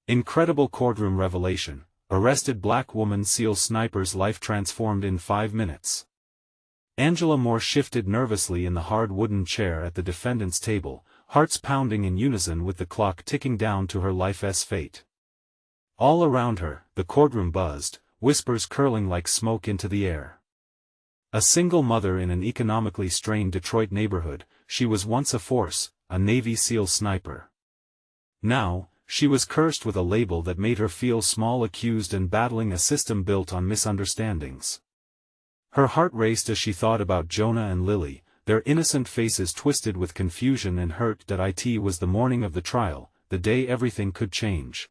Incredible courtroom revelation. Arrested black woman SEAL sniper's life transformed in 5 minutes. Angela Moore shifted nervously in the hard wooden chair at the defendant's table, hearts pounding in unison with the clock ticking down to her life's fate. All around her, the courtroom buzzed, whispers curling like smoke into the air. A single mother in an economically strained Detroit neighborhood, she was once a force, a Navy SEAL sniper. Now, she was cursed with a label that made her feel small, accused and battling a system built on misunderstandings. Her heart raced as she thought about Jonah and Lily, their innocent faces twisted with confusion and hurt. It was the morning of the trial, the day everything could change.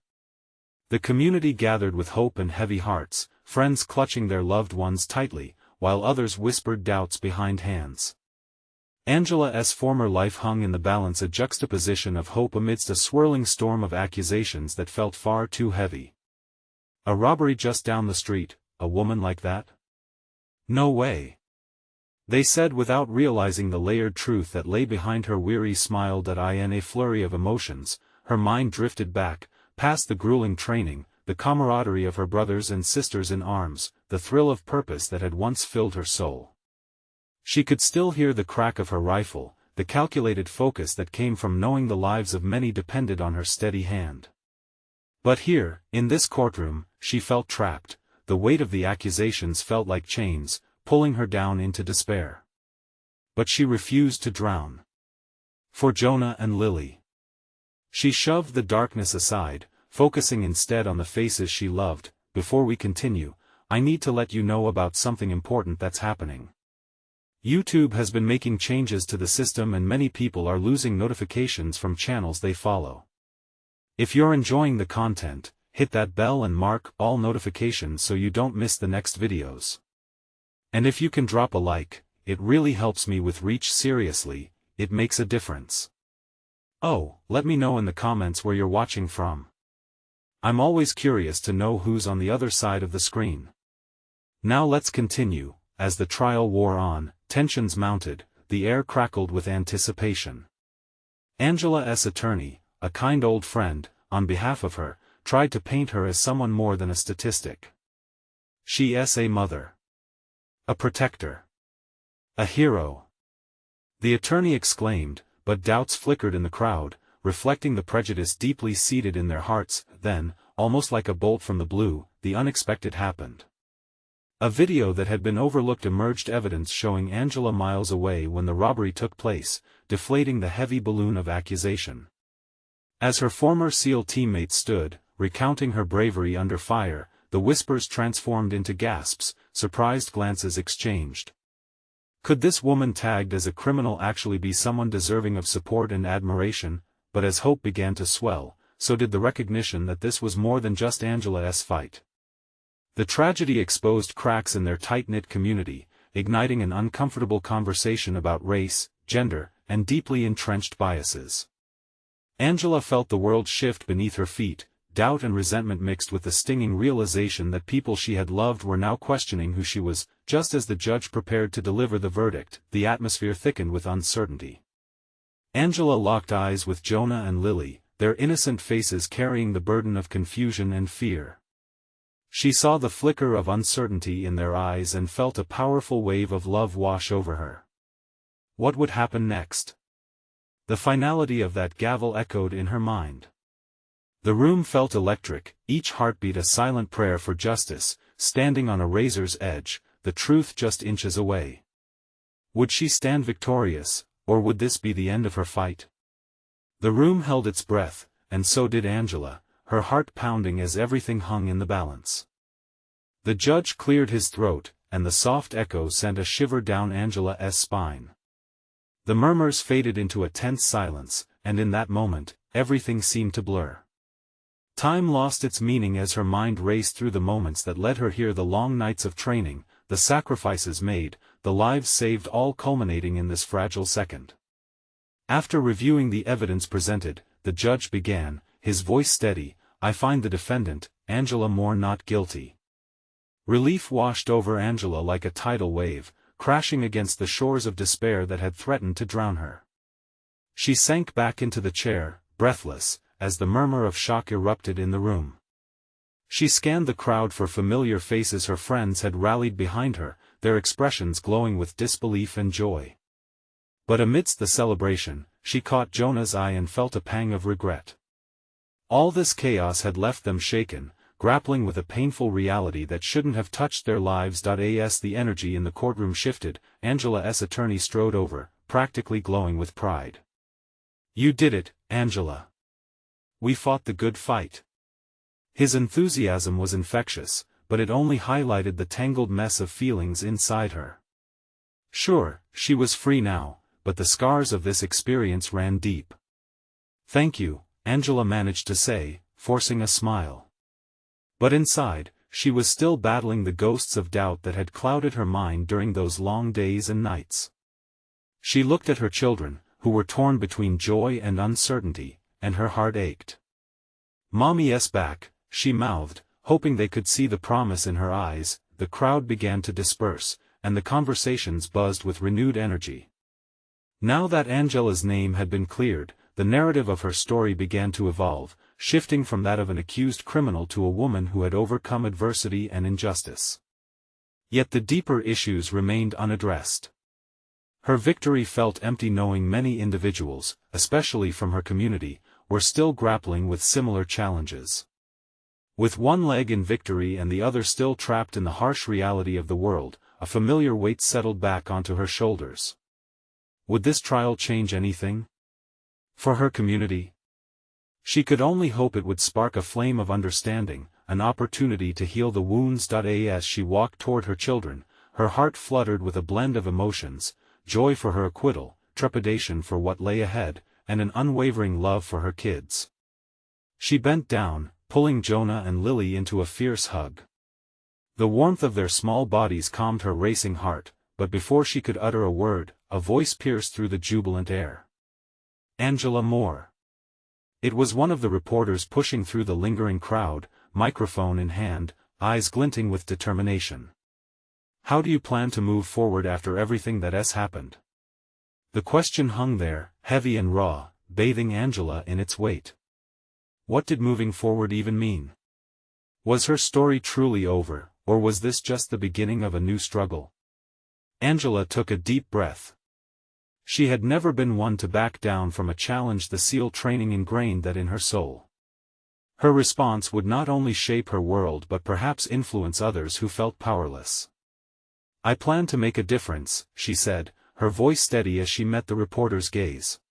The community gathered with hope and heavy hearts, friends clutching their loved ones tightly, while others whispered doubts behind hands. Angela's former life hung in the balance, a juxtaposition of hope amidst a swirling storm of accusations that felt far too heavy. A robbery just down the street, a woman like that? No way. They said without realizing the layered truth that lay behind her weary smile. In a flurry of emotions, her mind drifted back, past the grueling training, the camaraderie of her brothers and sisters in arms, the thrill of purpose that had once filled her soul. She could still hear the crack of her rifle, the calculated focus that came from knowing the lives of many depended on her steady hand. But here, in this courtroom, she felt trapped. The weight of the accusations felt like chains, pulling her down into despair. But she refused to drown. For Jonah and Lily. She shoved the darkness aside, focusing instead on the faces she loved. Before we continue, I need to let you know about something important that's happening. YouTube has been making changes to the system and many people are losing notifications from channels they follow. If you're enjoying the content, hit that bell and mark all notifications so you don't miss the next videos. And if you can drop a like, it really helps me with reach. Seriously, it makes a difference. Oh, let me know in the comments where you're watching from. I'm always curious to know who's on the other side of the screen. Now let's continue. As the trial wore on, tensions mounted, the air crackled with anticipation. Angela's attorney, a kind old friend, on behalf of her, tried to paint her as someone more than a statistic. She's a mother. A protector. A hero. The attorney exclaimed, but doubts flickered in the crowd, reflecting the prejudice deeply seated in their hearts. Then, almost like a bolt from the blue, the unexpected happened. A video that had been overlooked emerged, evidence showing Angela miles away when the robbery took place, deflating the heavy balloon of accusation. As her former SEAL teammate stood, recounting her bravery under fire, the whispers transformed into gasps, surprised glances exchanged. Could this woman tagged as a criminal actually be someone deserving of support and admiration? But as hope began to swell, so did the recognition that this was more than just Angela's fight. The tragedy exposed cracks in their tight-knit community, igniting an uncomfortable conversation about race, gender, and deeply entrenched biases. Angela felt the world shift beneath her feet, doubt and resentment mixed with the stinging realization that people she had loved were now questioning who she was. Just as the judge prepared to deliver the verdict, the atmosphere thickened with uncertainty. Angela locked eyes with Jonah and Lily, their innocent faces carrying the burden of confusion and fear. She saw the flicker of uncertainty in their eyes and felt a powerful wave of love wash over her. What would happen next? The finality of that gavel echoed in her mind. The room felt electric, each heartbeat a silent prayer for justice, standing on a razor's edge, the truth just inches away. Would she stand victorious, or would this be the end of her fight? The room held its breath, and so did Angela, her heart pounding as everything hung in the balance. The judge cleared his throat, and the soft echo sent a shiver down Angela's spine. The murmurs faded into a tense silence, and in that moment, everything seemed to blur. Time lost its meaning as her mind raced through the moments that led her here, the long nights of training, the sacrifices made, the lives saved, all culminating in this fragile second. After reviewing the evidence presented, the judge began, his voice steady, I find the defendant, Angela Moore, not guilty. Relief washed over Angela like a tidal wave, crashing against the shores of despair that had threatened to drown her. She sank back into the chair, breathless, as the murmur of shock erupted in the room. She scanned the crowd for familiar faces. Her friends had rallied behind her, their expressions glowing with disbelief and joy. But amidst the celebration, she caught Jonah's eye and felt a pang of regret. All this chaos had left them shaken, grappling with a painful reality that shouldn't have touched their lives. As the energy in the courtroom shifted, Angela's attorney strode over, practically glowing with pride. "You did it, Angela. We fought the good fight." His enthusiasm was infectious, but it only highlighted the tangled mess of feelings inside her. Sure, she was free now, but the scars of this experience ran deep. "Thank you," Angela managed to say, forcing a smile. But inside, she was still battling the ghosts of doubt that had clouded her mind during those long days and nights. She looked at her children, who were torn between joy and uncertainty, and her heart ached. "Mommy's back," she mouthed, hoping they could see the promise in her eyes. The crowd began to disperse, and the conversations buzzed with renewed energy. Now that Angela's name had been cleared, the narrative of her story began to evolve, shifting from that of an accused criminal to a woman who had overcome adversity and injustice. Yet the deeper issues remained unaddressed. Her victory felt empty, knowing many individuals, especially from her community, were still grappling with similar challenges. With one leg in victory and the other still trapped in the harsh reality of the world, a familiar weight settled back onto her shoulders. Would this trial change anything for her community? She could only hope it would spark a flame of understanding, an opportunity to heal the wounds. As she walked toward her children, her heart fluttered with a blend of emotions: joy for her acquittal, trepidation for what lay ahead, and an unwavering love for her kids. She bent down, pulling Jonah and Lily into a fierce hug. The warmth of their small bodies calmed her racing heart, but before she could utter a word, a voice pierced through the jubilant air. "Angela Moore." It was one of the reporters pushing through the lingering crowd, microphone in hand, eyes glinting with determination. "How do you plan to move forward after everything that has happened?" The question hung there, heavy and raw, bathing Angela in its weight. What did moving forward even mean? Was her story truly over, or was this just the beginning of a new struggle? Angela took a deep breath. She had never been one to back down from a challenge, the SEAL training ingrained that in her soul. Her response would not only shape her world but perhaps influence others who felt powerless. "I plan to make a difference," she said, her voice steady as she met the reporter's gaze.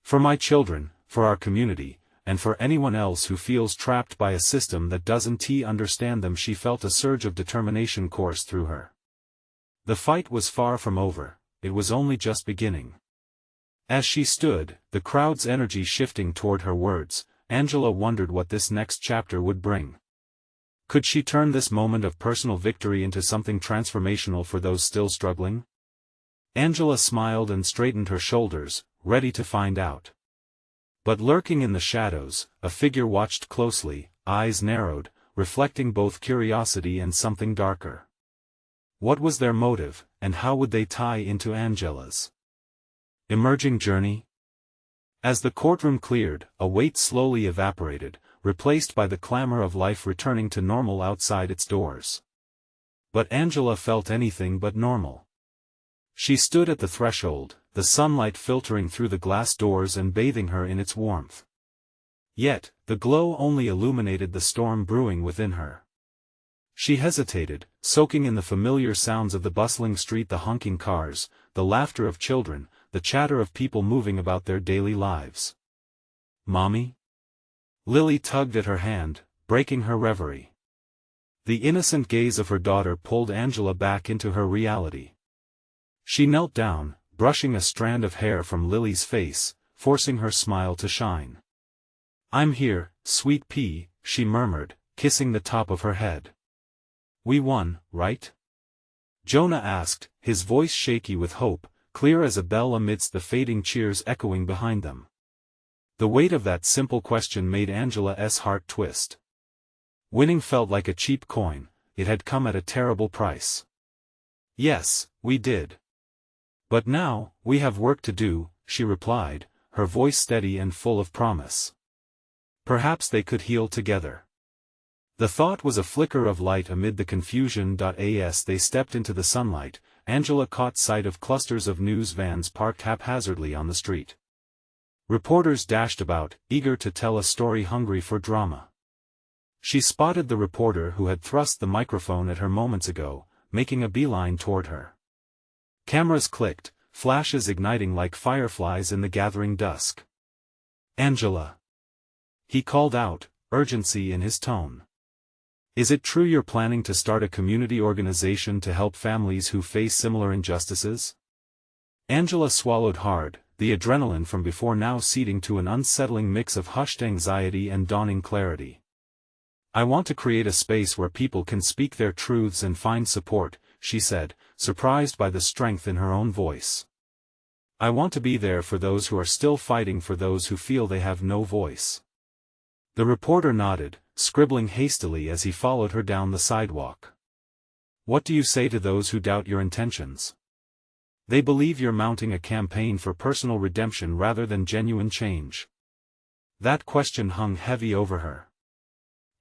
"For my children, for our community, and for anyone else who feels trapped by a system that doesn't understand them." She felt a surge of determination course through her. The fight was far from over, it was only just beginning. As she stood, the crowd's energy shifting toward her words, Angela wondered what this next chapter would bring. Could she turn this moment of personal victory into something transformational for those still struggling? Angela smiled and straightened her shoulders, ready to find out. But lurking in the shadows, a figure watched closely, eyes narrowed, reflecting both curiosity and something darker. What was their motive, and how would they tie into Angela's emerging journey? As the courtroom cleared, a weight slowly evaporated, replaced by the clamor of life returning to normal outside its doors. But Angela felt anything but normal. She stood at the threshold, the sunlight filtering through the glass doors and bathing her in its warmth. Yet, the glow only illuminated the storm brewing within her. She hesitated, soaking in the familiar sounds of the bustling street, the honking cars, the laughter of children, the chatter of people moving about their daily lives. "Mommy?" Lily tugged at her hand, breaking her reverie. The innocent gaze of her daughter pulled Angela back into her reality. She knelt down, brushing a strand of hair from Lily's face, forcing her smile to shine. "I'm here, sweet pea," she murmured, kissing the top of her head. "We won, right?" Jonah asked, his voice shaky with hope, clear as a bell amidst the fading cheers echoing behind them. The weight of that simple question made Angela's heart twist. Winning felt like a cheap coin, it had come at a terrible price. "Yes, we did. But now, we have work to do," she replied, her voice steady and full of promise. Perhaps they could heal together. The thought was a flicker of light amid the confusion. As they stepped into the sunlight, Angela caught sight of clusters of news vans parked haphazardly on the street. Reporters dashed about, eager to tell a story, hungry for drama. She spotted the reporter who had thrust the microphone at her moments ago, making a beeline toward her. Cameras clicked, flashes igniting like fireflies in the gathering dusk. "Angela!" he called out, urgency in his tone. "Is it true you're planning to start a community organization to help families who face similar injustices?" Angela swallowed hard, the adrenaline from before now seeding to an unsettling mix of hushed anxiety and dawning clarity. "I want to create a space where people can speak their truths and find support," she said, surprised by the strength in her own voice. "I want to be there for those who are still fighting, for those who feel they have no voice." The reporter nodded, scribbling hastily as he followed her down the sidewalk. "What do you say to those who doubt your intentions? They believe you're mounting a campaign for personal redemption rather than genuine change." That question hung heavy over her.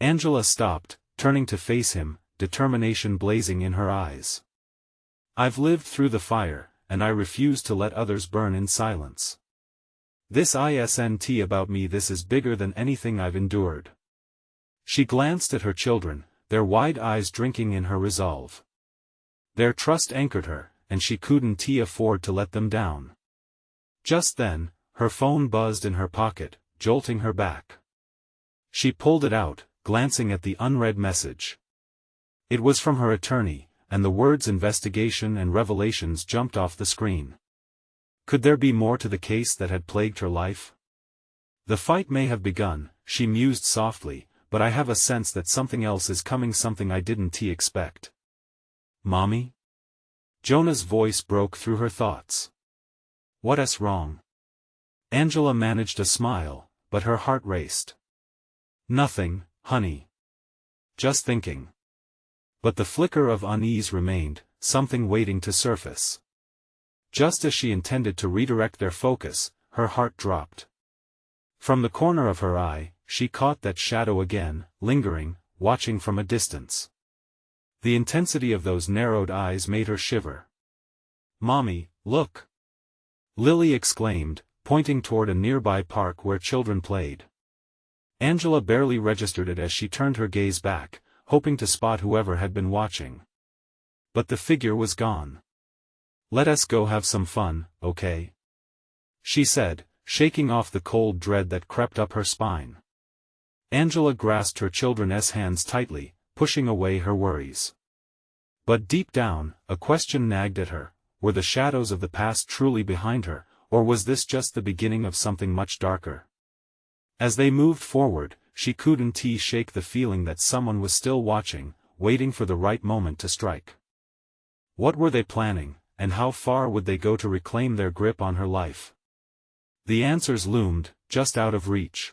Angela stopped, turning to face him, determination blazing in her eyes. "I've lived through the fire, and I refuse to let others burn in silence. This isn't about me, this is bigger than anything I've endured." She glanced at her children, their wide eyes drinking in her resolve. Their trust anchored her, and she couldn't afford to let them down. Just then, her phone buzzed in her pocket, jolting her back. She pulled it out, glancing at the unread message. It was from her attorney, and the words "investigation and revelations" jumped off the screen. Could there be more to the case that had plagued her life? "The fight may have begun," she mused softly, "but I have a sense that something else is coming, something I didn't expect." "Mommy?" Jonah's voice broke through her thoughts. "What's wrong?" Angela managed a smile, but her heart raced. "Nothing, honey. Just thinking." But the flicker of unease remained, something waiting to surface. Just as she intended to redirect their focus, her heart dropped. From the corner of her eye, she caught that shadow again, lingering, watching from a distance. The intensity of those narrowed eyes made her shiver. "Mommy, look!" Lily exclaimed, pointing toward a nearby park where children played. Angela barely registered it as she turned her gaze back, hoping to spot whoever had been watching. But the figure was gone. "Let us go have some fun, okay?" she said, shaking off the cold dread that crept up her spine. Angela grasped her children's hands tightly, pushing away her worries. But deep down, a question nagged at her: were the shadows of the past truly behind her, or was this just the beginning of something much darker? As they moved forward, she couldn't shake the feeling that someone was still watching, waiting for the right moment to strike. What were they planning, and how far would they go to reclaim their grip on her life? The answers loomed, just out of reach.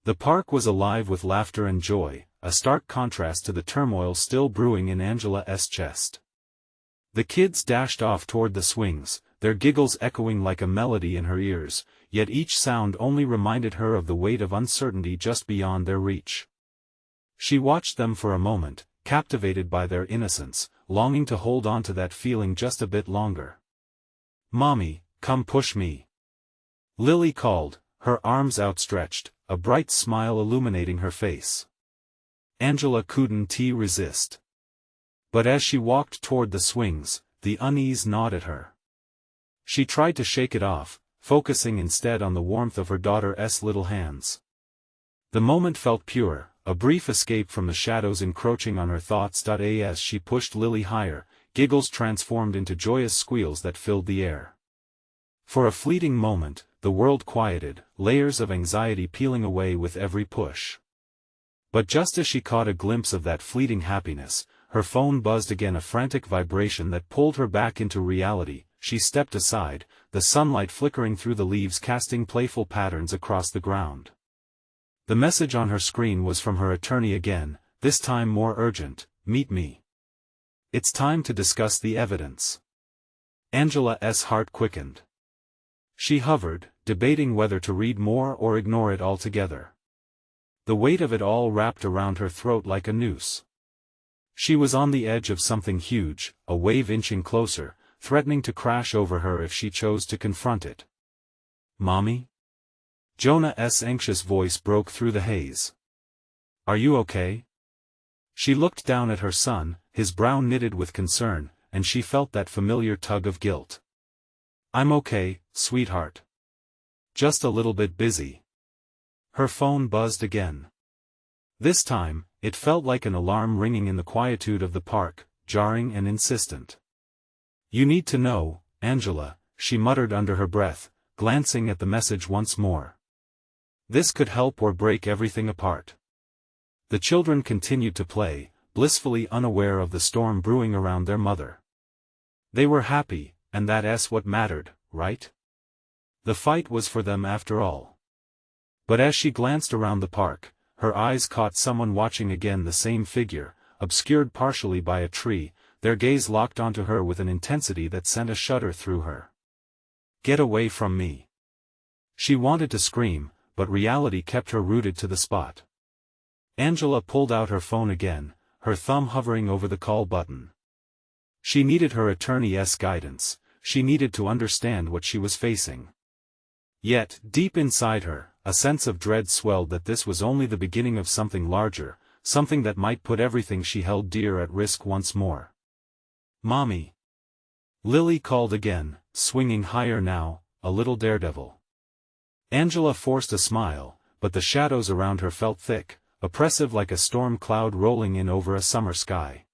The park was alive with laughter and joy, a stark contrast to the turmoil still brewing in Angela's chest. The kids dashed off toward the swings, their giggles echoing like a melody in her ears, yet each sound only reminded her of the weight of uncertainty just beyond their reach. She watched them for a moment, captivated by their innocence, longing to hold on to that feeling just a bit longer. "Mommy, come push me," Lily called, her arms outstretched, a bright smile illuminating her face. Angela couldn't resist. But as she walked toward the swings, the unease gnawed at her. She tried to shake it off, focusing instead on the warmth of her daughter's little hands. The moment felt pure, a brief escape from the shadows encroaching on her thoughts. As she pushed Lily higher, giggles transformed into joyous squeals that filled the air. For a fleeting moment, the world quieted, layers of anxiety peeling away with every push. But just as she caught a glimpse of that fleeting happiness, her phone buzzed again, a frantic vibration that pulled her back into reality. She stepped aside, the sunlight flickering through the leaves casting playful patterns across the ground. The message on her screen was from her attorney again, this time more urgent: "Meet me. It's time to discuss the evidence." Angela's heart quickened. She hovered, debating whether to read more or ignore it altogether. the weight of it all wrapped around her throat like a noose. She was on the edge of something huge, a wave inching closer, threatening to crash over her if she chose to confront it. "Mommy?" Jonah's anxious voice broke through the haze. "Are you okay?" She looked down at her son, his brow knitted with concern, and she felt that familiar tug of guilt. "I'm okay, sweetheart. Just a little bit busy." Her phone buzzed again. This time, it felt like an alarm ringing in the quietude of the park, jarring and insistent. "You need to know, Angela," she muttered under her breath, glancing at the message once more. "This could help or break everything apart." The children continued to play, blissfully unaware of the storm brewing around their mother. They were happy, and that's what mattered, right? The fight was for them after all. But as she glanced around the park, her eyes caught someone watching again, the same figure, obscured partially by a tree, their gaze locked onto her with an intensity that sent a shudder through her. "Get away from me!" She wanted to scream, but reality kept her rooted to the spot. Angela pulled out her phone again, her thumb hovering over the call button. She needed her attorney's guidance, she needed to understand what she was facing. Yet, deep inside her, a sense of dread swelled that this was only the beginning of something larger, something that might put everything she held dear at risk once more. "Mommy!" Lily called again, swinging higher now, a little daredevil. Angela forced a smile, but the shadows around her felt thick, oppressive like a storm cloud rolling in over a summer sky.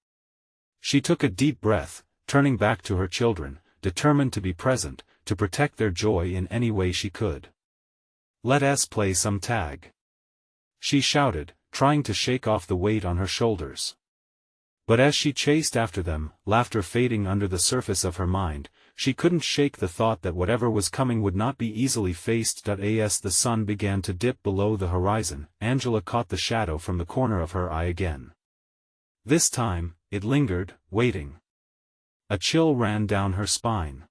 She took a deep breath, turning back to her children, determined to be present, to protect their joy in any way she could. "Let's play some tag," she shouted, trying to shake off the weight on her shoulders. But as she chased after them, laughter fading under the surface of her mind, she couldn't shake the thought that whatever was coming would not be easily faced. As the sun began to dip below the horizon, Angela caught the shadow from the corner of her eye again. This time, it lingered, waiting. A chill ran down her spine.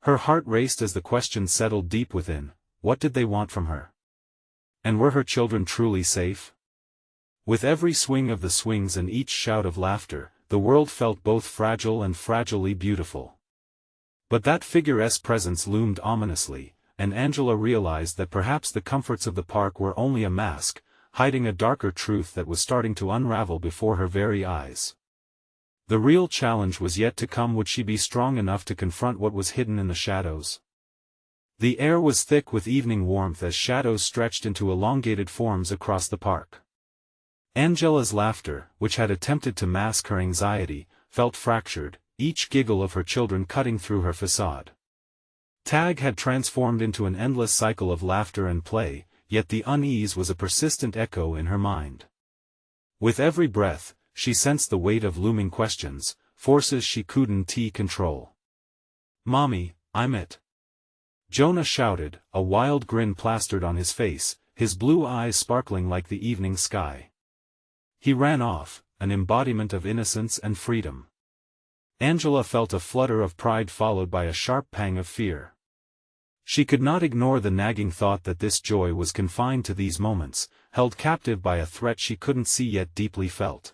Her heart raced as the question settled deep within: what did they want from her? And were her children truly safe? With every swing of the swings and each shout of laughter, the world felt both fragile and fragilely beautiful. But that figure's presence loomed ominously, and Angela realized that perhaps the comforts of the park were only a mask, hiding a darker truth that was starting to unravel before her very eyes. The real challenge was yet to come. Would she be strong enough to confront what was hidden in the shadows? The air was thick with evening warmth as shadows stretched into elongated forms across the park. Angela's laughter, which had attempted to mask her anxiety, felt fractured, each giggle of her children cutting through her facade. Tag had transformed into an endless cycle of laughter and play, yet the unease was a persistent echo in her mind. With every breath, she sensed the weight of looming questions, forces she couldn't control. "Mommy, I'm it!" Jonah shouted, a wild grin plastered on his face, his blue eyes sparkling like the evening sky. He ran off, an embodiment of innocence and freedom. Angela felt a flutter of pride followed by a sharp pang of fear. She could not ignore the nagging thought that this joy was confined to these moments, held captive by a threat she couldn't see yet deeply felt.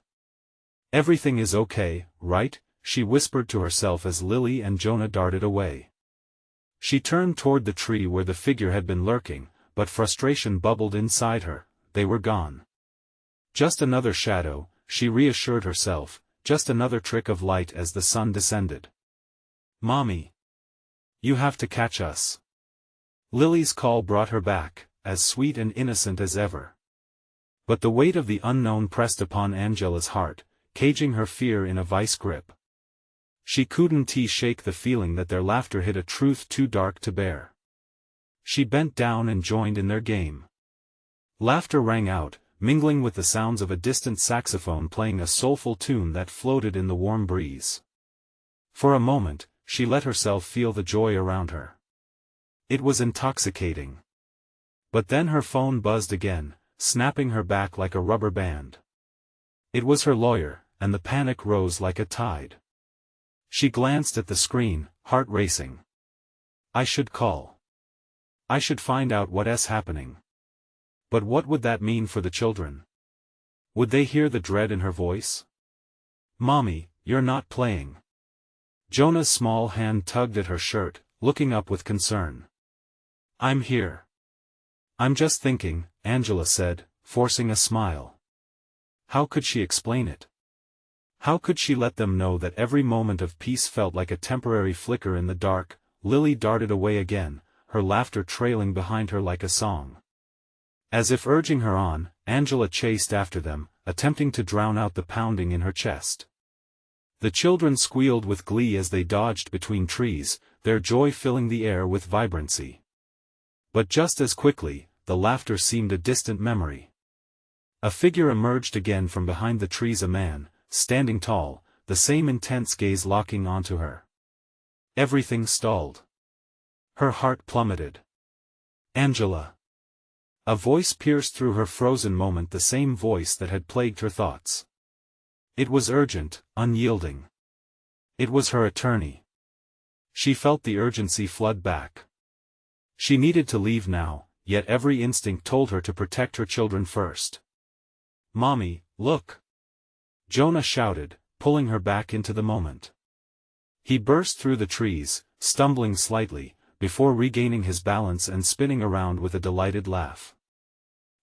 "Everything is okay, right?" she whispered to herself as Lily and Jonah darted away. She turned toward the tree where the figure had been lurking, but frustration bubbled inside her. They were gone. Just another shadow, she reassured herself, just another trick of light as the sun descended. "Mommy! You have to catch us." Lily's call brought her back, as sweet and innocent as ever. But the weight of the unknown pressed upon Angela's heart, caging her fear in a vice grip. She couldn't shake the feeling that their laughter hid a truth too dark to bear. She bent down and joined in their game. Laughter rang out, mingling with the sounds of a distant saxophone playing a soulful tune that floated in the warm breeze. For a moment, she let herself feel the joy around her. It was intoxicating. But then her phone buzzed again, snapping her back like a rubber band. It was her lawyer, and the panic rose like a tide. She glanced at the screen, heart racing. I should call. I should find out what's happening. But what would that mean for the children? Would they hear the dread in her voice? "Mommy, you're not playing." Jonah's small hand tugged at her shirt, looking up with concern. "I'm here. I'm just thinking," Angela said, forcing a smile. How could she explain it? How could she let them know that every moment of peace felt like a temporary flicker in the dark? Lily darted away again, her laughter trailing behind her like a song. As if urging her on, Angela chased after them, attempting to drown out the pounding in her chest. The children squealed with glee as they dodged between trees, their joy filling the air with vibrancy. But just as quickly, the laughter seemed a distant memory. A figure emerged again from behind the trees, a man, standing tall, the same intense gaze locking onto her. Everything stalled. Her heart plummeted. "Angela." A voice pierced through her frozen moment, the same voice that had plagued her thoughts. It was urgent, unyielding. It was her attorney. She felt the urgency flood back. She needed to leave now, yet every instinct told her to protect her children first. "Mommy, look!" Jonah shouted, pulling her back into the moment. He burst through the trees, stumbling slightly, before regaining his balance and spinning around with a delighted laugh.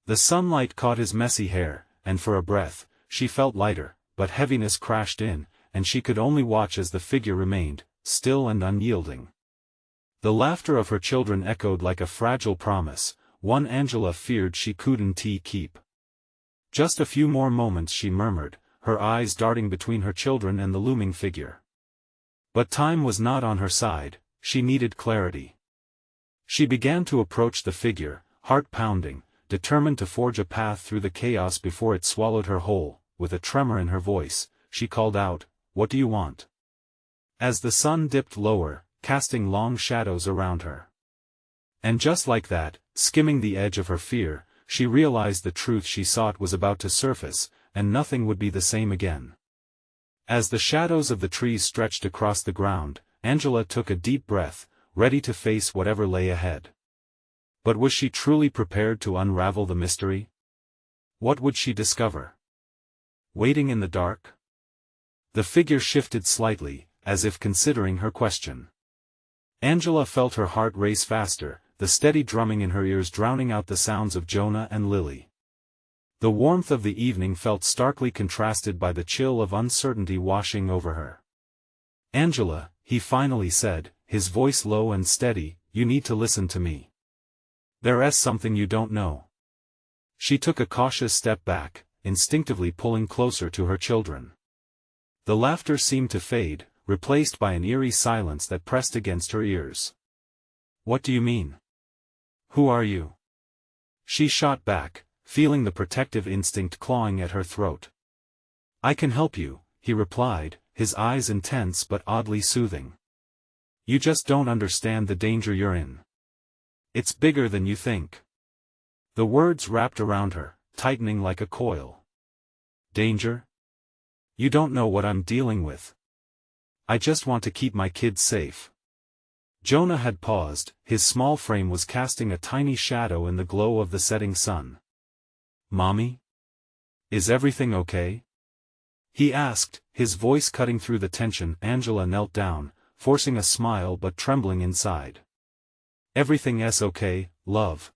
The sunlight caught his messy hair, and for a breath, she felt lighter, but heaviness crashed in, and she could only watch as the figure remained, still and unyielding. The laughter of her children echoed like a fragile promise, one Angela feared she couldn't keep. "Just a few more moments," she murmured, her eyes darting between her children and the looming figure. But time was not on her side, she needed clarity. She began to approach the figure, heart pounding, determined to forge a path through the chaos before it swallowed her whole. With a tremor in her voice, she called out, "What do you want?" As the sun dipped lower, casting long shadows around her. And just like that, skimming the edge of her fear, she realized the truth she sought was about to surface, and nothing would be the same again. As the shadows of the trees stretched across the ground, Angela took a deep breath, ready to face whatever lay ahead. But was she truly prepared to unravel the mystery? What would she discover? Waiting in the dark? The figure shifted slightly, as if considering her question. Angela felt her heart race faster, the steady drumming in her ears drowning out the sounds of Jonah and Lily. The warmth of the evening felt starkly contrasted by the chill of uncertainty washing over her. "Angela," he finally said, his voice low and steady, "you need to listen to me. There's something you don't know." She took a cautious step back, instinctively pulling closer to her children. The laughter seemed to fade, replaced by an eerie silence that pressed against her ears. "What do you mean? Who are you?" She shot back, feeling the protective instinct clawing at her throat. "I can help you," he replied, his eyes intense but oddly soothing. "You just don't understand the danger you're in. It's bigger than you think." The words wrapped around her, tightening like a coil. "Danger? You don't know what I'm dealing with. I just want to keep my kids safe." Jonah had paused, his small frame was casting a tiny shadow in the glow of the setting sun. "Mommy? Is everything okay?" he asked, his voice cutting through the tension. Angela knelt down, forcing a smile but trembling inside. "Everything's okay, love.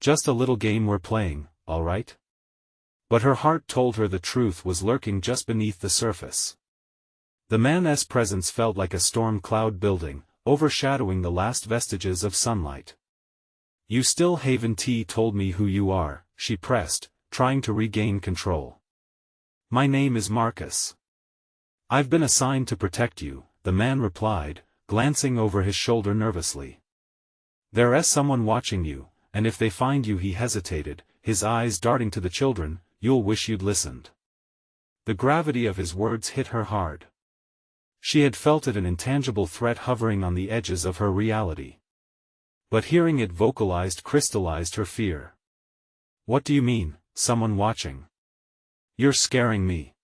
Just a little game we're playing, all right?" But her heart told her the truth was lurking just beneath the surface. The man's presence felt like a storm cloud building, overshadowing the last vestiges of sunlight. "You still haven't told me who you are," she pressed, trying to regain control. "My name is Marcus. I've been assigned to protect you," the man replied, glancing over his shoulder nervously. "There's someone watching you, and if they find you," he hesitated, his eyes darting to the children, "you'll wish you'd listened." The gravity of his words hit her hard. She had felt it, an intangible threat hovering on the edges of her reality. But hearing it vocalized crystallized her fear. "What do you mean, someone watching? You're scaring me."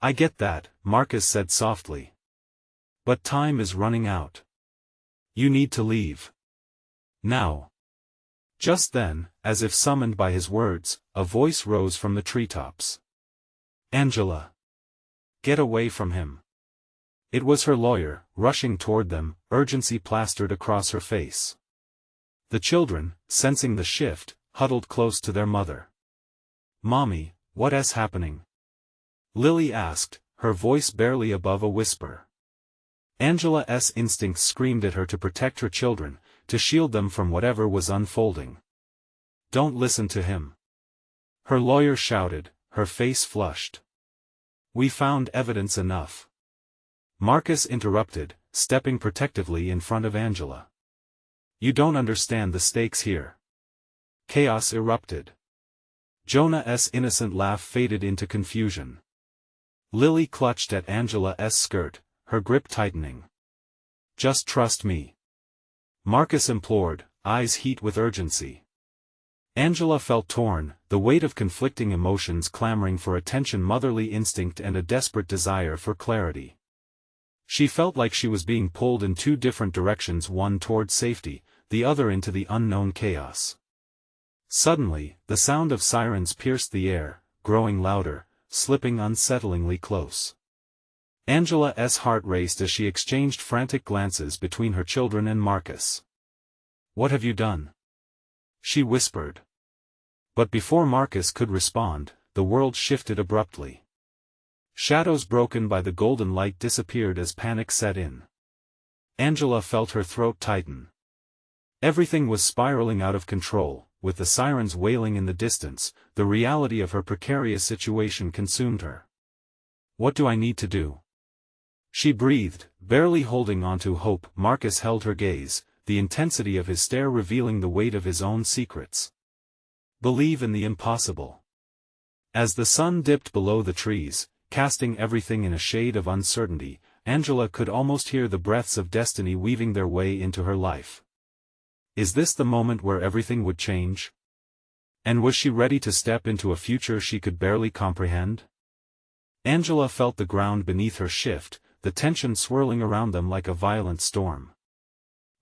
"I get that," Marcus said softly. "But time is running out. You need to leave. Now." Just then, as if summoned by his words, a voice rose from the treetops. "Angela! Get away from him!" It was her lawyer, rushing toward them, urgency plastered across her face. The children, sensing the shift, huddled close to their mother. "Mommy, what's happening?" Lily asked, her voice barely above a whisper. Angela's instincts screamed at her to protect her children, to shield them from whatever was unfolding. "Don't listen to him!" her lawyer shouted, her face flushed. "We found evidence enough." Marcus interrupted, stepping protectively in front of Angela. "You don't understand the stakes here." Chaos erupted. Jonah's innocent laugh faded into confusion. Lily clutched at Angela's skirt, her grip tightening. "Just trust me," Marcus implored, eyes heat with urgency. Angela felt torn, the weight of conflicting emotions clamoring for attention, motherly instinct and a desperate desire for clarity. She felt like she was being pulled in two different directions, one toward safety, the other into the unknown chaos. Suddenly, the sound of sirens pierced the air, growing louder, slipping unsettlingly close. Angela's heart raced as she exchanged frantic glances between her children and Marcus. "What have you done?" she whispered. But before Marcus could respond, the world shifted abruptly. Shadows broken by the golden light disappeared as panic set in. Angela felt her throat tighten. Everything was spiraling out of control, with the sirens wailing in the distance. The reality of her precarious situation consumed her. "What do I need to do?" she breathed, barely holding on to hope. Marcus held her gaze, the intensity of his stare revealing the weight of his own secrets. "Believe in the impossible." As the sun dipped below the trees, casting everything in a shade of uncertainty, Angela could almost hear the breaths of destiny weaving their way into her life. Is this the moment where everything would change? And was she ready to step into a future she could barely comprehend? Angela felt the ground beneath her shift, the tension swirling around them like a violent storm.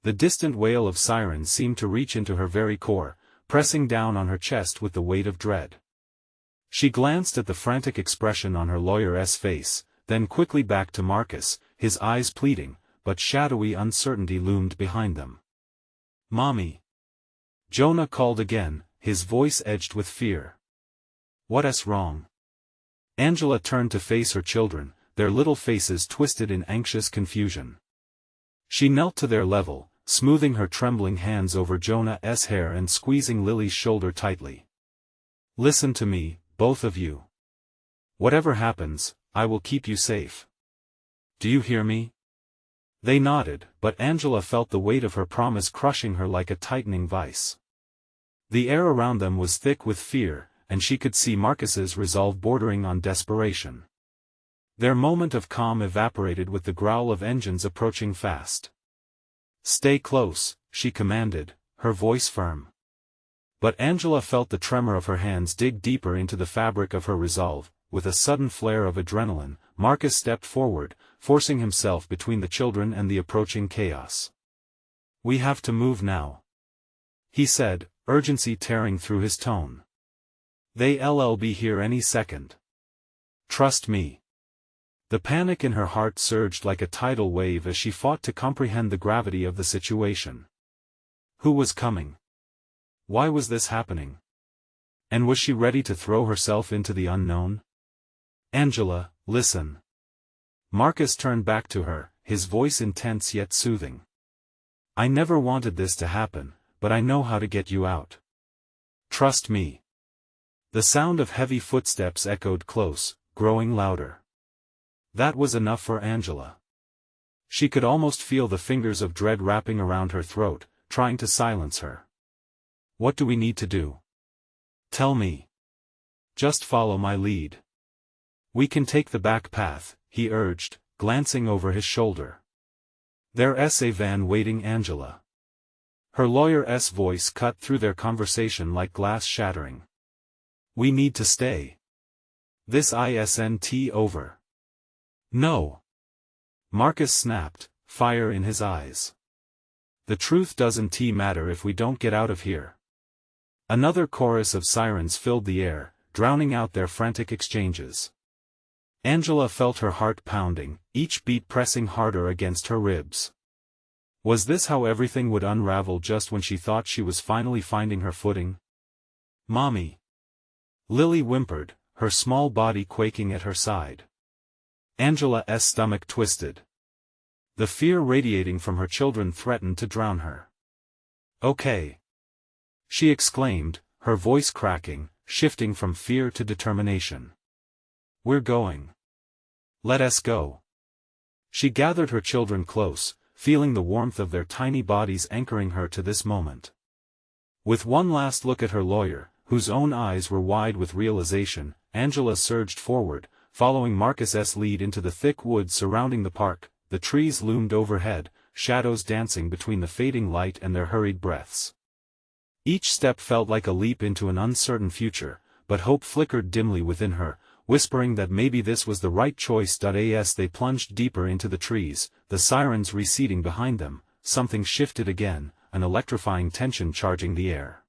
The distant wail of sirens seemed to reach into her very core, pressing down on her chest with the weight of dread. She glanced at the frantic expression on her lawyer's face, then quickly back to Marcus, his eyes pleading, but shadowy uncertainty loomed behind them. "Mommy!" Jonah called again, his voice edged with fear. "What's wrong?" Angela turned to face her children, their little faces twisted in anxious confusion. She knelt to their level, smoothing her trembling hands over Jonah's hair and squeezing Lily's shoulder tightly. "Listen to me, both of you. Whatever happens, I will keep you safe. Do you hear me?" They nodded, but Angela felt the weight of her promise crushing her like a tightening vice. The air around them was thick with fear, and she could see Marcus's resolve bordering on desperation. Their moment of calm evaporated with the growl of engines approaching fast. "Stay close," she commanded, her voice firm. But Angela felt the tremor of her hands dig deeper into the fabric of her resolve. With a sudden flare of adrenaline, Marcus stepped forward, forcing himself between the children and the approaching chaos. "We have to move now," he said, urgency tearing through his tone. "They'll be here any second. Trust me." The panic in her heart surged like a tidal wave as she fought to comprehend the gravity of the situation. Who was coming? Why was this happening? And was she ready to throw herself into the unknown? "Angela, listen." Marcus turned back to her, his voice intense yet soothing. "I never wanted this to happen, but I know how to get you out. Trust me." The sound of heavy footsteps echoed close, growing louder. That was enough for Angela. She could almost feel the fingers of dread wrapping around her throat, trying to silence her. "What do we need to do? Tell me. Just follow my lead." "We can take the back path," he urged, glancing over his shoulder. "There's a van waiting, Angela." Her lawyer's voice cut through their conversation like glass shattering. "We need to stay. This isn't over." "No." Marcus snapped, fire in his eyes. "The truth doesn't matter if we don't get out of here." Another chorus of sirens filled the air, drowning out their frantic exchanges. Angela felt her heart pounding, each beat pressing harder against her ribs. Was this how everything would unravel just when she thought she was finally finding her footing? "Mommy!" Lily whimpered, her small body quaking at her side. Angela's stomach twisted. The fear radiating from her children threatened to drown her. "Okay," she exclaimed, her voice cracking, shifting from fear to determination. "We're going. Let us go." She gathered her children close, feeling the warmth of their tiny bodies anchoring her to this moment. With one last look at her lawyer, whose own eyes were wide with realization, Angela surged forward, following Marcus's lead into the thick woods surrounding the park. The trees loomed overhead, shadows dancing between the fading light and their hurried breaths. Each step felt like a leap into an uncertain future, but hope flickered dimly within her, whispering that maybe this was the right choice. As they plunged deeper into the trees, the sirens receding behind them, something shifted again, an electrifying tension charging the air.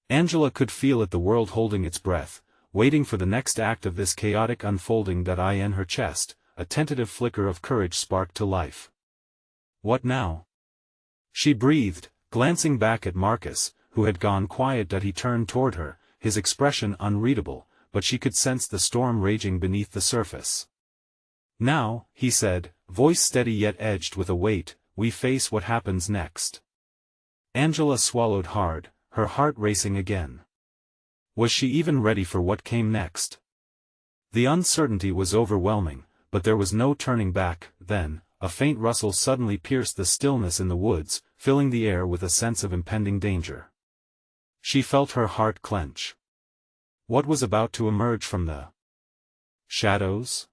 Angela could feel it, the world holding its breath, waiting for the next act of this chaotic unfolding. In her chest, a tentative flicker of courage sparked to life. "What now?" she breathed, glancing back at Marcus, who had gone quiet. He turned toward her, his expression unreadable, but she could sense the storm raging beneath the surface. "Now," he said, voice steady yet edged with a weight, "we face what happens next." Angela swallowed hard, her heart racing again. Was she even ready for what came next? The uncertainty was overwhelming, but there was no turning back. Then, a faint rustle suddenly pierced the stillness in the woods, filling the air with a sense of impending danger. She felt her heart clench. What was about to emerge from the shadows?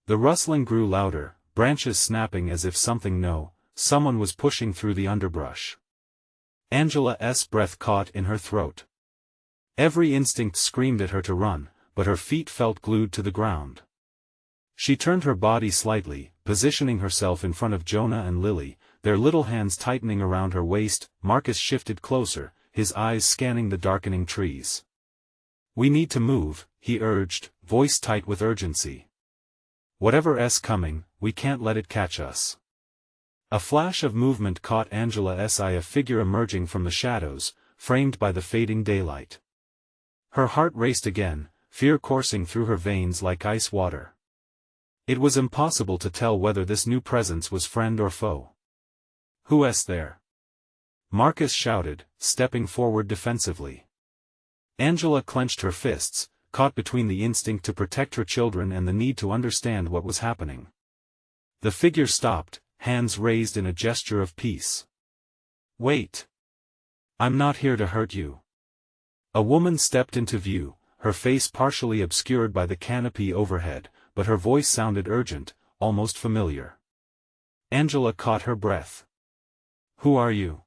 The rustling grew louder, branches snapping as if someone was pushing through the underbrush. Angela's breath caught in her throat. Every instinct screamed at her to run, but her feet felt glued to the ground. She turned her body slightly, positioning herself in front of Jonah and Lily, their little hands tightening around her waist. Marcus shifted closer, his eyes scanning the darkening trees. "We need to move," he urged, voice tight with urgency. "Whatever's coming, we can't let it catch us." A flash of movement caught Angela's eye, a figure emerging from the shadows, framed by the fading daylight. Her heart raced again, fear coursing through her veins like ice water. It was impossible to tell whether this new presence was friend or foe. "Who's there?" Marcus shouted, stepping forward defensively. Angela clenched her fists, caught between the instinct to protect her children and the need to understand what was happening. The figure stopped, hands raised in a gesture of peace. "Wait. I'm not here to hurt you." A woman stepped into view, her face partially obscured by the canopy overhead, but her voice sounded urgent, almost familiar. Angela caught her breath. "Who are you?"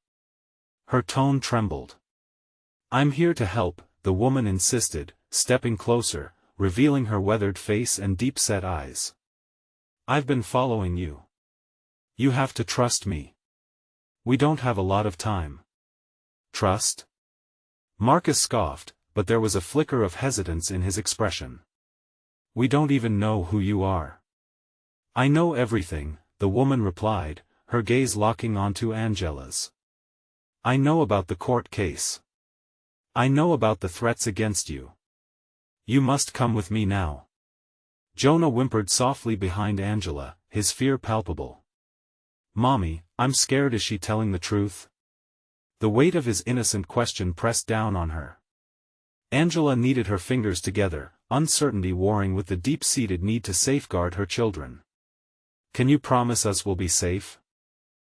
Her tone trembled. "I'm here to help," the woman insisted, stepping closer, revealing her weathered face and deep-set eyes. "I've been following you. You have to trust me. We don't have a lot of time." "Trust?" Marcus scoffed, but there was a flicker of hesitance in his expression. "We don't even know who you are." "I know everything," the woman replied, her gaze locking onto Angela's. "I know about the court case. I know about the threats against you. You must come with me now." Jonah whimpered softly behind Angela, his fear palpable. "Mommy, I'm scared. Is she telling the truth?" The weight of his innocent question pressed down on her. Angela kneaded her fingers together, uncertainty warring with the deep-seated need to safeguard her children. "Can you promise us we'll be safe?"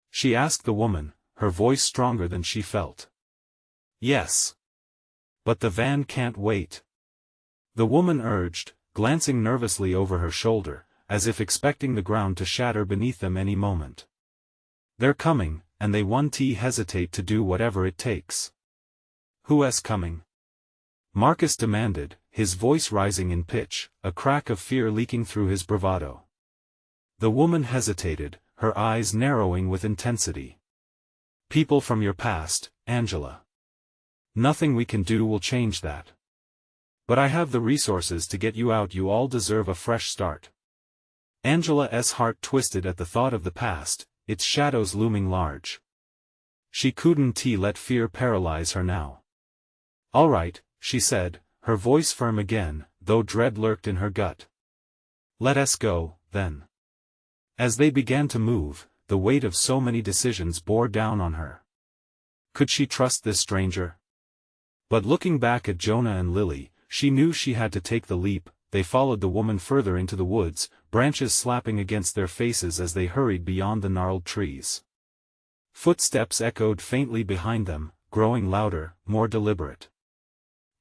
she asked the woman, her voice stronger than she felt. "Yes. But the van can't wait," the woman urged, glancing nervously over her shoulder, as if expecting the ground to shatter beneath them any moment. "They're coming, and they won't hesitate to do whatever it takes." "Who's coming?" Marcus demanded, his voice rising in pitch, a crack of fear leaking through his bravado. The woman hesitated, her eyes narrowing with intensity. "People from your past, Angela. Nothing we can do will change that. But I have the resources to get you out. You all deserve a fresh start. Angela's heart twisted at the thought of the past, its shadows looming large. She couldn't let fear paralyze her now. All right, she said, her voice firm again, though dread lurked in her gut. Let us go, then. As they began to move, the weight of so many decisions bore down on her. Could she trust this stranger? But looking back at Jonah and Lily, she knew she had to take the leap. They followed the woman further into the woods, branches slapping against their faces as they hurried beyond the gnarled trees. Footsteps echoed faintly behind them, growing louder, more deliberate.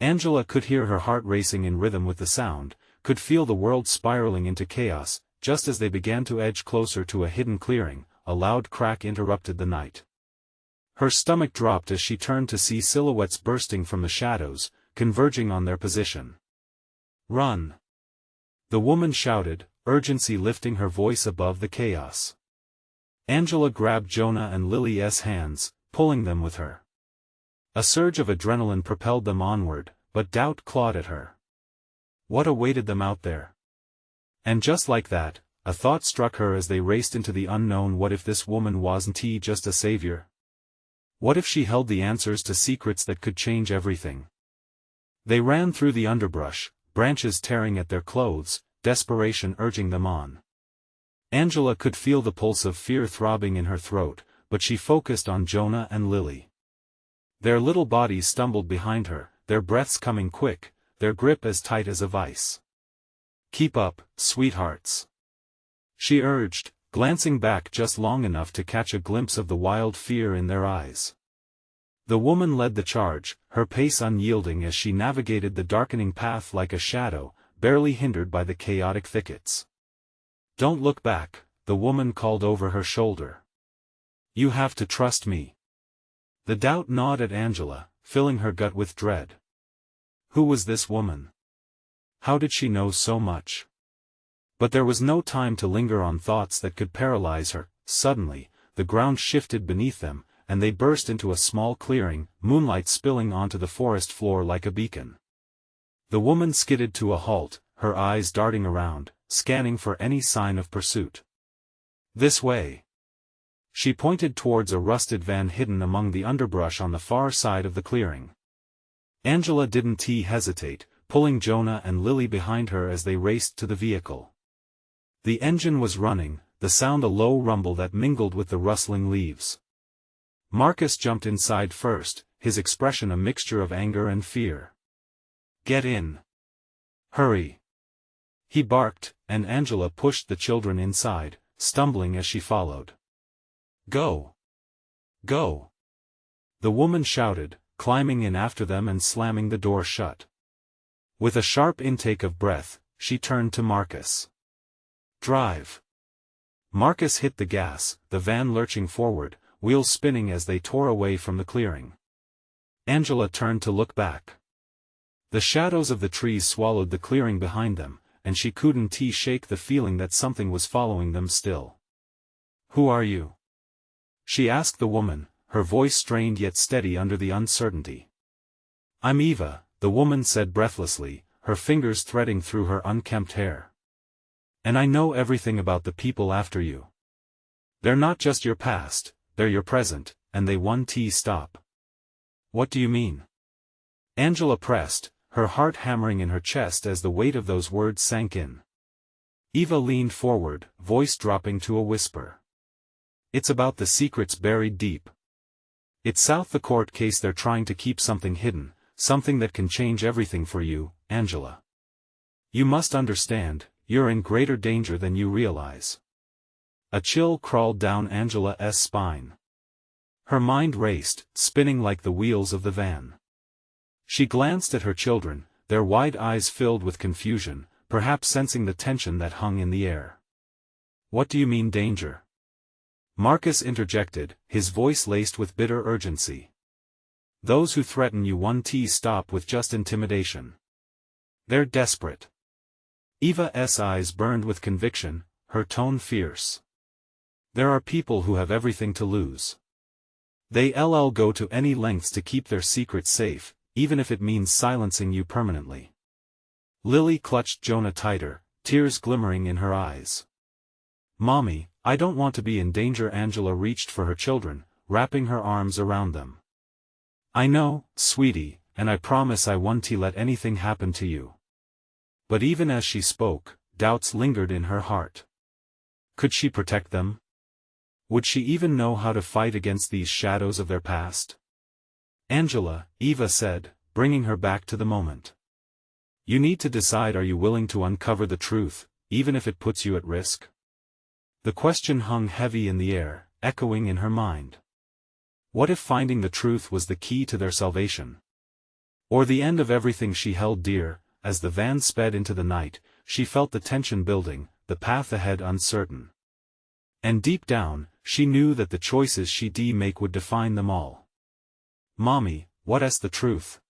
Angela could hear her heart racing in rhythm with the sound, could feel the world spiraling into chaos. Just as they began to edge closer to a hidden clearing, a loud crack interrupted the night. Her stomach dropped as she turned to see silhouettes bursting from the shadows, converging on their position. Run! The woman shouted, urgency lifting her voice above the chaos. Angela grabbed Jonah and Lily's hands, pulling them with her. A surge of adrenaline propelled them onward, but doubt clawed at her. What awaited them out there? And just like that, a thought struck her as they raced into the unknown. What if this woman wasn't just a savior? What if she held the answers to secrets that could change everything? They ran through the underbrush, branches tearing at their clothes, desperation urging them on. Angela could feel the pulse of fear throbbing in her throat, but she focused on Jonah and Lily. Their little bodies stumbled behind her, their breaths coming quick, their grip as tight as a vice. Keep up, sweethearts. She urged, glancing back just long enough to catch a glimpse of the wild fear in their eyes. The woman led the charge, her pace unyielding as she navigated the darkening path like a shadow, barely hindered by the chaotic thickets. Don't look back, the woman called over her shoulder. You have to trust me. The doubt gnawed at Angela, filling her gut with dread. Who was this woman? How did she know so much? But there was no time to linger on thoughts that could paralyze her. Suddenly, the ground shifted beneath them, and they burst into a small clearing, moonlight spilling onto the forest floor like a beacon. The woman skidded to a halt, her eyes darting around, scanning for any sign of pursuit. This way. She pointed towards a rusted van hidden among the underbrush on the far side of the clearing. Angela didn't hesitate, pulling Jonah and Lily behind her as they raced to the vehicle. The engine was running, the sound a low rumble that mingled with the rustling leaves. Marcus jumped inside first, his expression a mixture of anger and fear. Get in. Hurry. He barked, and Angela pushed the children inside, stumbling as she followed. Go. Go. The woman shouted, climbing in after them and slamming the door shut. With a sharp intake of breath, she turned to Marcus. Drive. Marcus hit the gas, the van lurching forward, wheels spinning as they tore away from the clearing. Angela turned to look back. The shadows of the trees swallowed the clearing behind them, and she couldn't shake the feeling that something was following them still. Who are you? She asked the woman, her voice strained yet steady under the uncertainty. I'm Eva, the woman said breathlessly, her fingers threading through her unkempt hair. And I know everything about the people after you. They're not just your past, they're your present, and they won't stop. What do you mean? Angela pressed, her heart hammering in her chest as the weight of those words sank in. Eva leaned forward, voice dropping to a whisper. It's about the secrets buried deep. It's South the court case. They're trying to keep something hidden, something that can change everything for you, Angela. You must understand, you're in greater danger than you realize. A chill crawled down Angela's spine. Her mind raced, spinning like the wheels of the van. She glanced at her children, their wide eyes filled with confusion, perhaps sensing the tension that hung in the air. What do you mean danger? Marcus interjected, his voice laced with bitter urgency. Those who threaten you won't stop with just intimidation. They're desperate. Eva's eyes burned with conviction, her tone fierce. There are people who have everything to lose. They'll go to any lengths to keep their secret safe, even if it means silencing you permanently. Lily clutched Jonah tighter, tears glimmering in her eyes. Mommy, I don't want to be in danger. Angela reached for her children, wrapping her arms around them. I know, sweetie, and I promise I won't let anything happen to you. But even as she spoke, doubts lingered in her heart. Could she protect them? Would she even know how to fight against these shadows of their past? Angela, Eva said, bringing her back to the moment. You need to decide, are you willing to uncover the truth, even if it puts you at risk? The question hung heavy in the air, echoing in her mind. What if finding the truth was the key to their salvation? Or the end of everything she held dear? As the van sped into the night, she felt the tension building, the path ahead uncertain. And deep down, she knew that the choices she'd make would define them all. Mommy, what's the truth?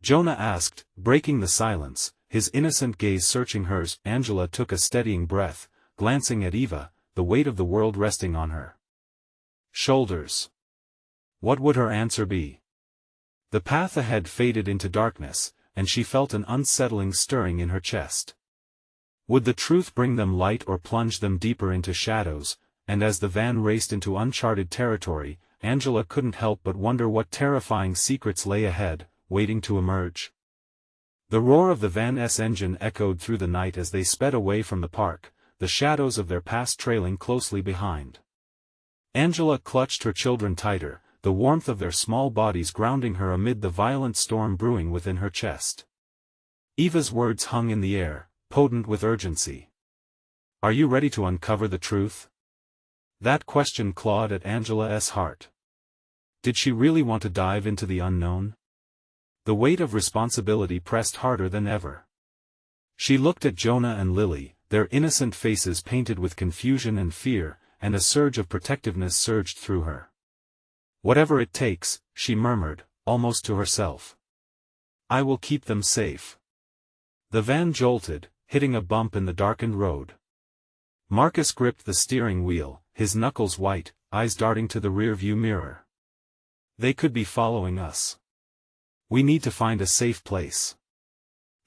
Jonah asked, breaking the silence, his innocent gaze searching hers. Angela took a steadying breath, glancing at Eva, the weight of the world resting on her shoulders. What would her answer be? The path ahead faded into darkness, and she felt an unsettling stirring in her chest. Would the truth bring them light or plunge them deeper into shadows? And as the van raced into uncharted territory, Angela couldn't help but wonder what terrifying secrets lay ahead, waiting to emerge. The roar of the van's engine echoed through the night as they sped away from the park, the shadows of their past trailing closely behind. Angela clutched her children tighter, the warmth of their small bodies grounding her amid the violent storm brewing within her chest. Eva's words hung in the air, potent with urgency. Are you ready to uncover the truth? That question clawed at Angela's heart. Did she really want to dive into the unknown? The weight of responsibility pressed harder than ever. She looked at Jonah and Lily, their innocent faces painted with confusion and fear, and a surge of protectiveness surged through her. Whatever it takes, she murmured, almost to herself. I will keep them safe. The van jolted, hitting a bump in the darkened road. Marcus gripped the steering wheel, his knuckles white, eyes darting to the rearview mirror. They could be following us. We need to find a safe place.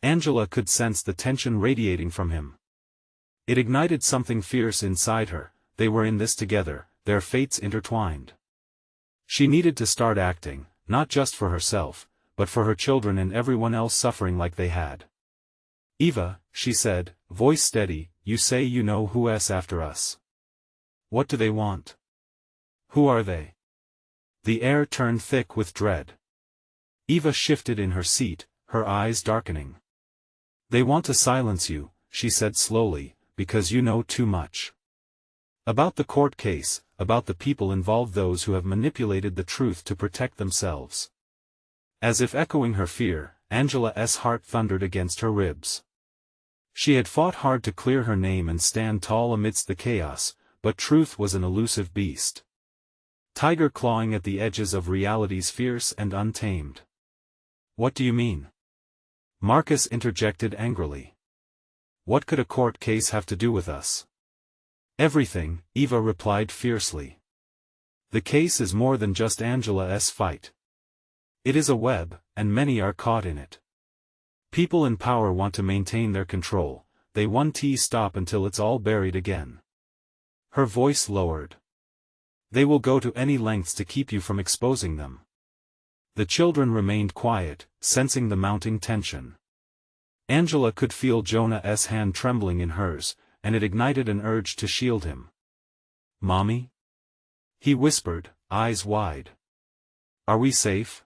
Angela could sense the tension radiating from him. It ignited something fierce inside her. They were in this together, their fates intertwined. She needed to start acting, not just for herself, but for her children and everyone else suffering like they had. Eva, she said, voice steady, you say you know who's after us. What do they want? Who are they? The air turned thick with dread. Eva shifted in her seat, her eyes darkening. They want to silence you, she said slowly, because you know too much. About the court case, about the people involved, those who have manipulated the truth to protect themselves. As if echoing her fear, Angela's heart thundered against her ribs. She had fought hard to clear her name and stand tall amidst the chaos, but truth was an elusive beast. Tiger clawing at the edges of reality's fierce and untamed. What do you mean? Marcus interjected angrily. What could a court case have to do with us? Everything, Eva replied fiercely. The case is more than just Angela's fight. It is a web, and many are caught in it. People in power want to maintain their control, they won't stop until it's all buried again. Her voice lowered. They will go to any lengths to keep you from exposing them. The children remained quiet, sensing the mounting tension. Angela could feel Jonah's hand trembling in hers, and it ignited an urge to shield him. Mommy? He whispered, eyes wide. Are we safe?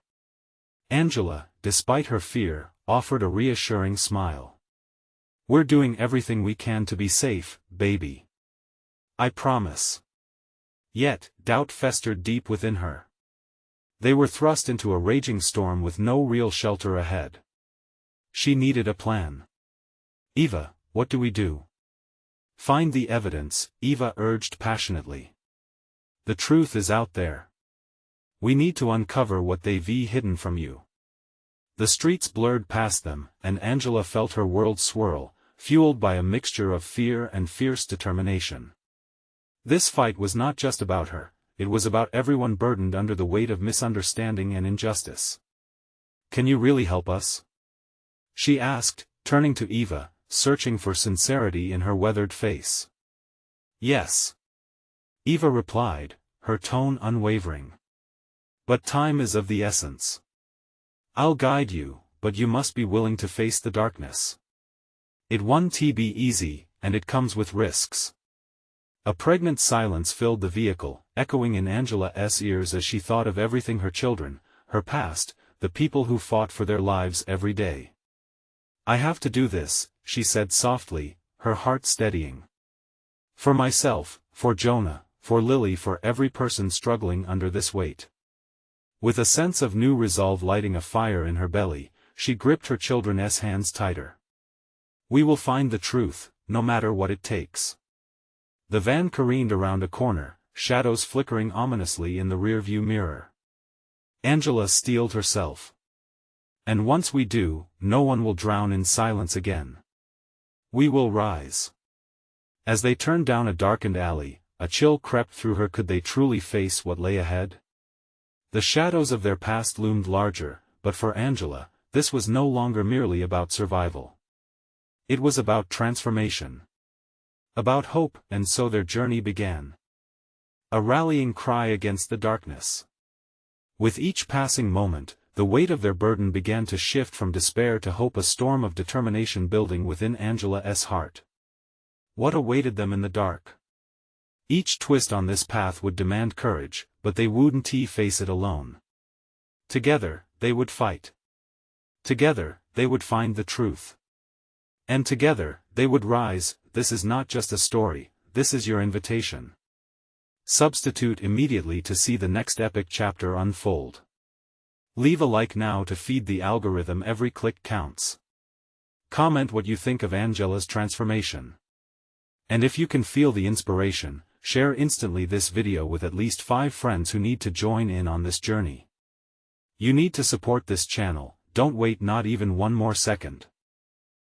Angela, despite her fear, offered a reassuring smile. We're doing everything we can to be safe, baby. I promise. Yet, doubt festered deep within her. They were thrust into a raging storm with no real shelter ahead. She needed a plan. Eva, what do we do? Find the evidence, Eva urged passionately. The truth is out there. We need to uncover what they've hidden from you. The streets blurred past them, and Angela felt her world swirl, fueled by a mixture of fear and fierce determination. This fight was not just about her, it was about everyone burdened under the weight of misunderstanding and injustice. "Can you really help us?" she asked, turning to Eva, searching for sincerity in her weathered face. "Yes," Eva replied, her tone unwavering. "But time is of the essence. I'll guide you, but you must be willing to face the darkness. It won't be easy, and it comes with risks." A pregnant silence filled the vehicle, echoing in Angela's ears as she thought of everything: her children, her past, the people who fought for their lives every day. "I have to do this," she said softly, her heart steadying. "For myself, for Jonah, for Lily, for every person struggling under this weight." With a sense of new resolve lighting a fire in her belly, she gripped her children's hands tighter. "We will find the truth, no matter what it takes." The van careened around a corner, shadows flickering ominously in the rearview mirror. Angela steeled herself. "And once we do, no one will drown in silence again. We will rise." As they turned down a darkened alley, a chill crept through her. Could they truly face what lay ahead? The shadows of their past loomed larger, but for Angela, this was no longer merely about survival. It was about transformation. About hope, and so their journey began. A rallying cry against the darkness. With each passing moment, the weight of their burden began to shift from despair to hope, a storm of determination building within Angela's heart. What awaited them in the dark? Each twist on this path would demand courage, but they wouldn't face it alone. Together, they would fight. Together, they would find the truth. And together, they would rise. This is not just a story, this is your invitation. Substitute immediately to see the next epic chapter unfold. Leave a like now to feed the algorithm. Every click counts. Comment what you think of Angela's transformation. And if you can feel the inspiration, share instantly this video with at least 5 friends who need to join in on this journey. You need to support this channel, don't wait not even one more second.